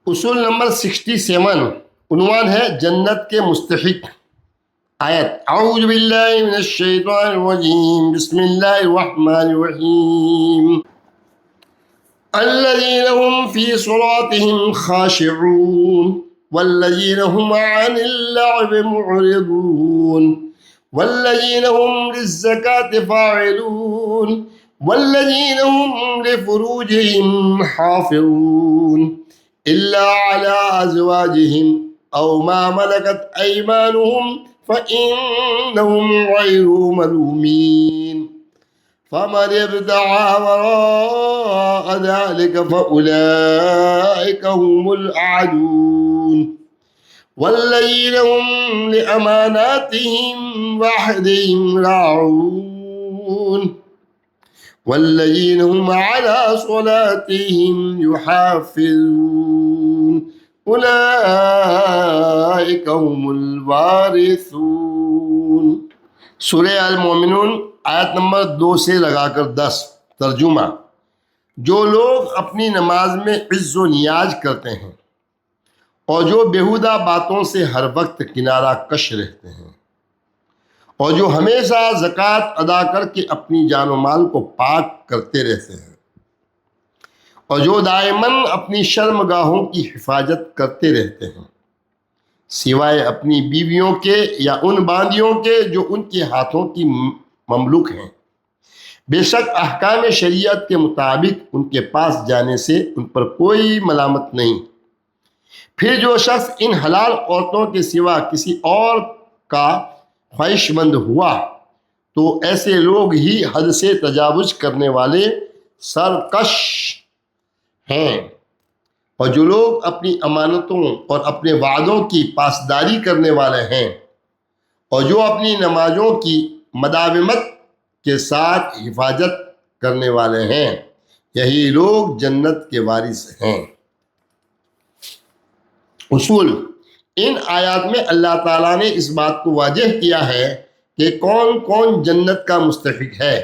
اصول نمبر 67، عنوان ہے جنت کے مستحق۔ آیت: اعوذ باللہ من الشیطان الرجیم، بسم اللہ الرحمن الرحیم، الذین هم فی صلاتهم خاشعون والذین هم عن اللعب معرضون والذین هم للزکاة فاعلون والذین هم لفروجهم حافظون إلا على أزواجهم أو ما ملكت أيمانهم فإنهم غير ملومين فمن ابتغى وراء ذلك فأولئك هم الأعادون والذين هم لأماناتهم وعهدهم راعون والذين هم على صلاتهم يحافظون أولئك هم الوارثون۔ سورہ المومنون آیت نمبر 2 سے لگا کر 10۔ ترجمہ: جو لوگ اپنی نماز میں عز و نیاز کرتے ہیں اور جو بیہودہ باتوں سے ہر وقت کنارہ کش رہتے ہیں اور جو ہمیشہ زکوٰۃ ادا کر کے اپنی جان و مال کو پاک کرتے رہتے ہیں اور جو دائماً اپنی شرمگاہوں کی حفاظت کرتے رہتے ہیں سوائے اپنی بیویوں کے یا ان باندیوں کے جو ان کے ہاتھوں کی مملوک ہیں، بے شک احکام شریعت کے مطابق ان کے پاس جانے سے ان پر کوئی ملامت نہیں۔ پھر جو شخص ان حلال عورتوں کے سوا کسی اور کا خواہش مند ہوا تو ایسے لوگ ہی حد سے تجاوز کرنے والے سرکش ہیں، اور جو لوگ اپنی امانتوں اور اپنے وعدوں کی پاسداری کرنے والے ہیں اور جو اپنی نمازوں کی مداومت کے ساتھ حفاظت کرنے والے ہیں، یہی لوگ جنت کے وارث ہیں۔ اصول: ان آیات میں اللہ تعالیٰ نے اس بات کو واضح کیا ہے کہ کون کون جنت کا مستحق ہے۔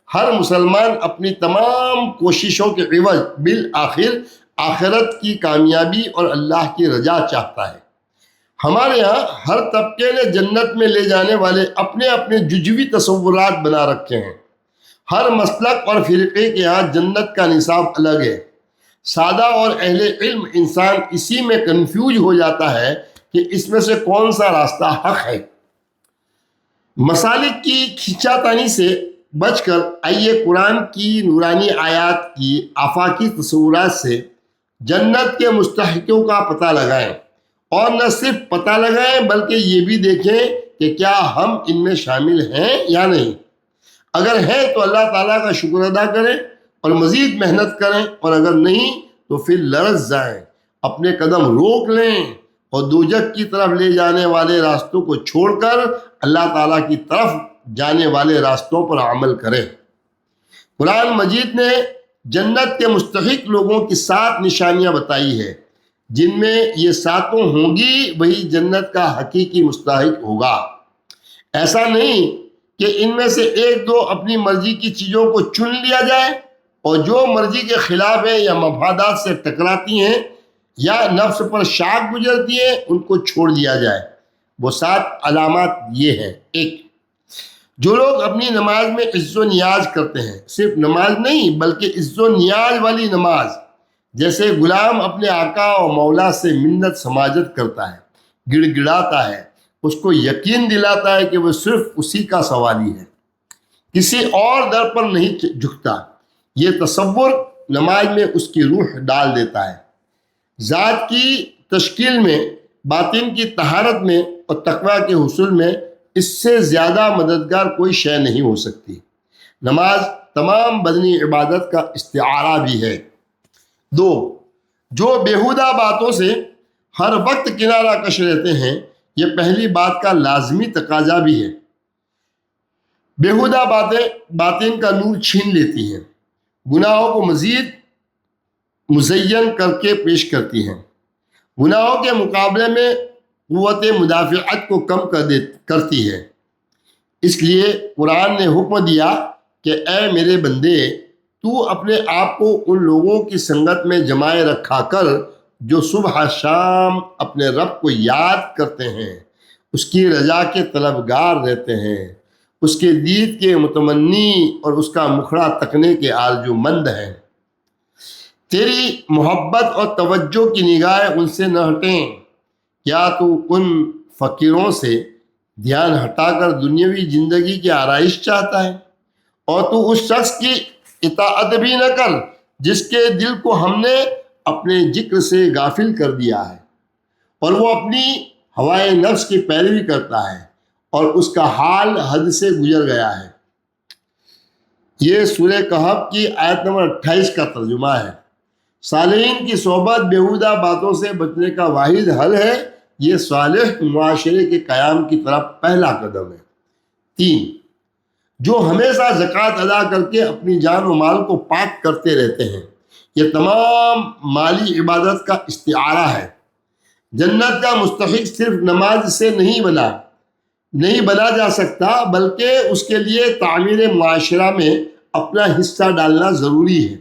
ہر مسلمان اپنی تمام کوششوں کے عوض بالآخر آخرت کی کامیابی اور اللہ کی رضا چاہتا ہے۔ ہمارے ہاں ہر طبقے نے جنت میں لے جانے والے اپنے اپنے جزوی تصورات بنا رکھے ہیں۔ ہر مسلک اور فرقے کے ہاں جنت کا نصاب الگ ہے۔ سادہ اور اہل علم انسان اسی میں کنفیوز ہو جاتا ہے کہ اس میں سے کون سا راستہ حق ہے۔ مسالک کی کھینچاتانی سے بچ کر آئیے قرآن کی نورانی آیات کی آفاقی تصورات سے جنت کے مستحقوں کا پتہ لگائیں، اور نہ صرف پتہ لگائیں بلکہ یہ بھی دیکھیں کہ کیا ہم ان میں شامل ہیں یا نہیں۔ اگر ہیں تو اللہ تعالیٰ کا شکر ادا کریں اور مزید محنت کریں، اور اگر نہیں تو پھر لرز جائیں، اپنے قدم روک لیں اور دوزخ کی طرف لے جانے والے راستوں کو چھوڑ کر اللہ تعالیٰ کی طرف جانے والے راستوں پر عمل کریں۔ قرآن مجید نے جنت کے مستحق لوگوں کی 7 نشانیاں بتائی ہے، جن میں یہ 7 ہوں گی وہی جنت کا حقیقی مستحق ہوگا۔ ایسا نہیں کہ ان میں سے 1-2 اپنی مرضی کی چیزوں کو چن لیا جائے اور جو مرضی کے خلاف ہیں یا مفادات سے ٹکراتی ہیں یا نفس پر شاق گزرتی ہیں ان کو چھوڑ دیا جائے۔ وہ 7 علامات یہ ہیں: 1، جو لوگ اپنی نماز میں عز و نیاز کرتے ہیں، صرف نماز نہیں بلکہ عز و نیاز والی نماز، جیسے غلام اپنے آقا اور مولا سے منت سماجت کرتا ہے، گڑ گڑاتا ہے، اس کو یقین دلاتا ہے کہ وہ صرف اسی کا سوالی ہے، کسی اور در پر نہیں جھکتا۔ یہ تصور نماز میں اس کی روح ڈال دیتا ہے۔ ذات کی تشکیل میں، باطن کی طہارت میں اور تقوی کے حصول میں اس سے زیادہ مددگار کوئی شے نہیں ہو سکتی۔ نماز تمام بدنی عبادت کا استعارہ بھی ہے۔ 2، جو بیہودہ باتوں سے ہر وقت کنارہ کش رہتے ہیں، یہ پہلی بات کا لازمی تقاضا بھی ہے۔ بیہودہ باتیں باطن کا نور چھین لیتی ہیں، گناہوں کو مزید مزین کر کے پیش کرتی ہیں، گناہوں کے مقابلے میں قوت مدافعت کو کم کرتی ہے۔ اس لیے قرآن نے حکم دیا کہ اے میرے بندے، تو اپنے آپ کو ان لوگوں کی سنگت میں جمائے رکھا کر جو صبح شام اپنے رب کو یاد کرتے ہیں، اس کی رضا کے طلبگار رہتے ہیں، اس کے دید کے متمنی اور اس کا مکھڑا تکنے کے آرزو مند ہیں۔ تیری محبت اور توجہ کی نگاہیں ان سے نہ ہٹیں۔ کیا تو ان فقیروں سے دھیان ہٹا کر دنیاوی زندگی کی آرائش چاہتا ہے؟ اور تو اس شخص کی اطاعت بھی نہ کر جس کے دل کو ہم نے اپنے ذکر سے غافل کر دیا ہے، اور وہ اپنی ہوائے نفس کی پیروی کرتا ہے اور اس کا حال حد سے گزر گیا ہے۔ یہ سورہ کہف کی آیت نمبر 28 کا ترجمہ ہے۔ صالحین کی صحبت بیہودہ باتوں سے بچنے کا واحد حل ہے۔ یہ صالح معاشرے کے قیام کی طرف پہلا قدم ہے۔ 3، جو ہمیشہ زکوٰۃ ادا کر کے اپنی جان و مال کو پاک کرتے رہتے ہیں۔ یہ تمام مالی عبادت کا استعارہ ہے۔ جنت کا مستحق صرف نماز سے نہیں بنا جا سکتا، بلکہ اس کے لیے تعمیر معاشرہ میں اپنا حصہ ڈالنا ضروری ہے۔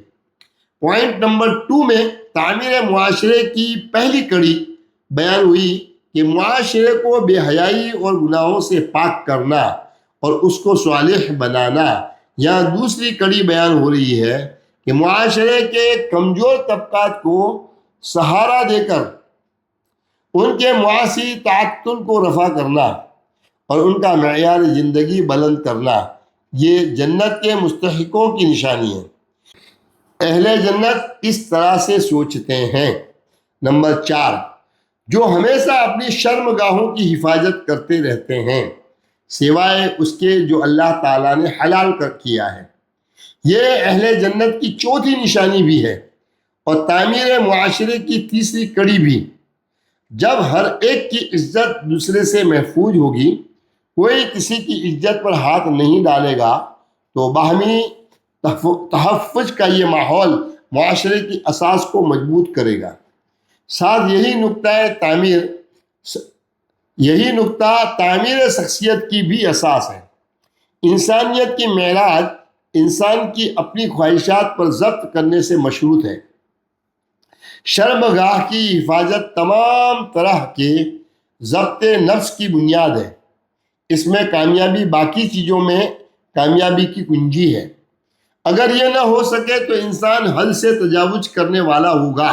پوائنٹ نمبر 2 میں تعمیر معاشرے کی پہلی کڑی بیان ہوئی کہ معاشرے کو بے حیائی اور گناہوں سے پاک کرنا اور اس کو صالح بنانا۔ یہاں دوسری کڑی بیان ہو رہی ہے کہ معاشرے کے کمزور طبقات کو سہارا دے کر ان کے معاشی تعطل کو رفع کرنا اور ان کا معیار زندگی بلند کرنا، یہ جنت کے مستحقوں کی نشانی ہے۔ اہل جنت اس طرح سے سوچتے ہیں۔ نمبر 4، جو ہمیشہ اپنی شرمگاہوں کی حفاظت کرتے رہتے ہیں سوائے اس کے جو اللہ تعالیٰ نے حلال کیا ہے۔ یہ اہل جنت کی چوتھی نشانی بھی ہے اور تعمیر معاشرے کی تیسری کڑی بھی۔ جب ہر ایک کی عزت دوسرے سے محفوظ ہوگی، کوئی کسی کی عزت پر ہاتھ نہیں ڈالے گا، تو باہمی تحفظ کا یہ ماحول معاشرے کی اساس کو مضبوط کرے گا۔ ساتھ یہی نقطہ تعمیر شخصیت کی بھی اساس ہے۔ انسانیت کی معراج انسان کی اپنی خواہشات پر ضبط کرنے سے مشروط ہے۔ شرمگاہ کی حفاظت تمام طرح کے ضبط نفس کی بنیاد ہے۔ اس میں کامیابی باقی چیزوں میں کامیابی کی کنجی ہے۔ اگر یہ نہ ہو سکے تو انسان حد سے تجاوز کرنے والا ہوگا،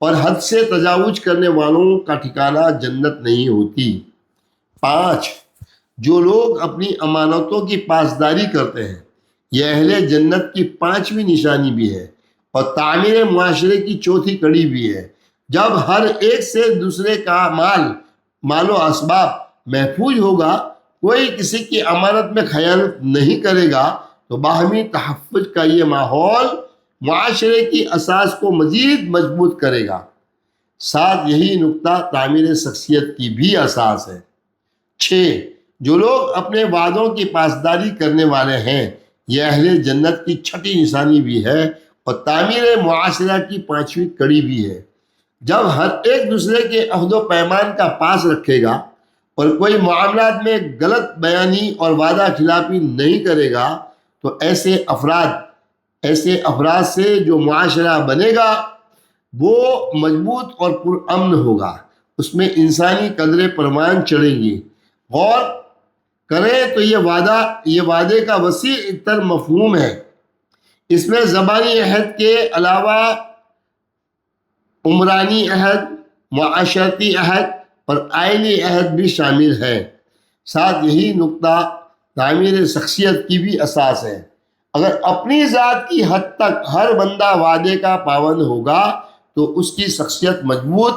اور حد سے تجاوز کرنے والوں کا ٹھکانہ جنت نہیں ہوتی۔ 5، جو لوگ اپنی امانتوں کی پاسداری کرتے ہیں، یہ اہل جنت کی 5ویں نشانی بھی ہے اور تعمیر معاشرے کی چوتھی کڑی بھی ہے۔ جب ہر ایک سے دوسرے کا مال و اسباب محفوظ ہوگا، کوئی کسی کی امانت میں خیانت نہیں کرے گا، تو باہمی تحفظ کا یہ ماحول معاشرے کی اساس کو مزید مضبوط کرے گا۔ ساتھ یہی نقطہ تعمیر شخصیت کی بھی اساس ہے۔ 6، جو لوگ اپنے وعدوں کی پاسداری کرنے والے ہیں، یہ اہل جنت کی چھٹی نشانی بھی ہے اور تعمیر معاشرہ کی 5ویں کڑی بھی ہے۔ جب ہر ایک دوسرے کے عہد و پیمان کا پاس رکھے گا اور کوئی معاملات میں غلط بیانی اور وعدہ خلافی نہیں کرے گا، تو ایسے افراد سے جو معاشرہ بنے گا وہ مضبوط اور پرامن ہوگا۔ اس میں انسانی قدریں پروان چڑھیں گی۔ غور کریں تو یہ وعدے کا وسیع تر مفہوم ہے۔ اس میں زبانی عہد کے علاوہ عمرانی عہد، معاشرتی عہد اور آئینی عہد بھی شامل ہے۔ ساتھ یہی نقطہ تعمیر شخصیت کی بھی اساس ہے۔ اگر اپنی ذات کی حد تک ہر بندہ وعدے کا پابند ہوگا تو اس کی شخصیت مضبوط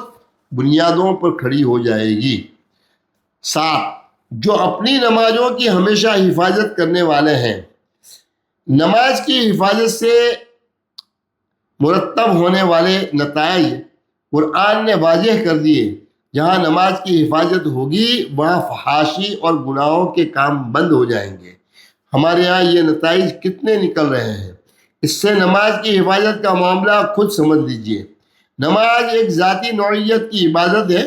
بنیادوں پر کھڑی ہو جائے گی۔ 7، جو اپنی نمازوں کی ہمیشہ حفاظت کرنے والے ہیں۔ نماز کی حفاظت سے مرتب ہونے والے نتائج قرآن نے واضح کر دیے۔ جہاں نماز کی حفاظت ہوگی وہاں فحاشی اور گناہوں کے کام بند ہو جائیں گے۔ ہمارے یہاں یہ نتائج کتنے نکل رہے ہیں۔ اس سے نماز کی حفاظت کا معاملہ خود سمجھ لیجئے۔ نماز ایک ذاتی نوعیت کی عبادت ہے،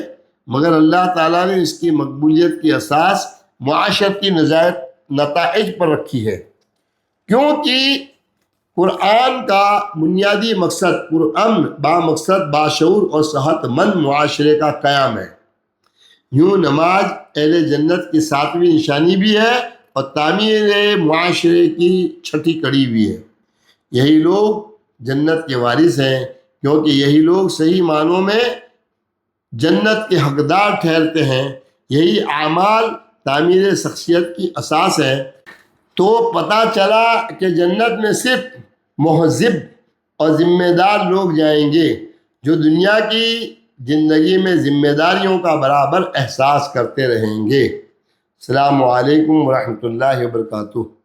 مگر اللہ تعالیٰ نے اس کی مقبولیت کی اساس معاشرتی نتائج پر رکھی ہے، کیونکہ قرآن کا بنیادی مقصد پرامن بامقصد باشعور اور صحت مند معاشرے کا قیام ہے۔ یوں نماز اہل جنت کی 7ویں نشانی بھی ہے اور تعمیر معاشرے کی 6ٹھی کڑی بھی ہے۔ یہی لوگ جنت کے وارث ہیں، کیونکہ یہی لوگ صحیح معنوں میں جنت کے حقدار ٹھہرتے ہیں۔ یہی اعمال تعمیر شخصیت کی اساس ہے۔ تو پتہ چلا کہ جنت میں صرف مہذب اور ذمہ دار لوگ جائیں گے، جو دنیا کی زندگی میں ذمہ داریوں کا برابر احساس کرتے رہیں گے۔ السلام علیکم ورحمۃ اللہ وبرکاتہ۔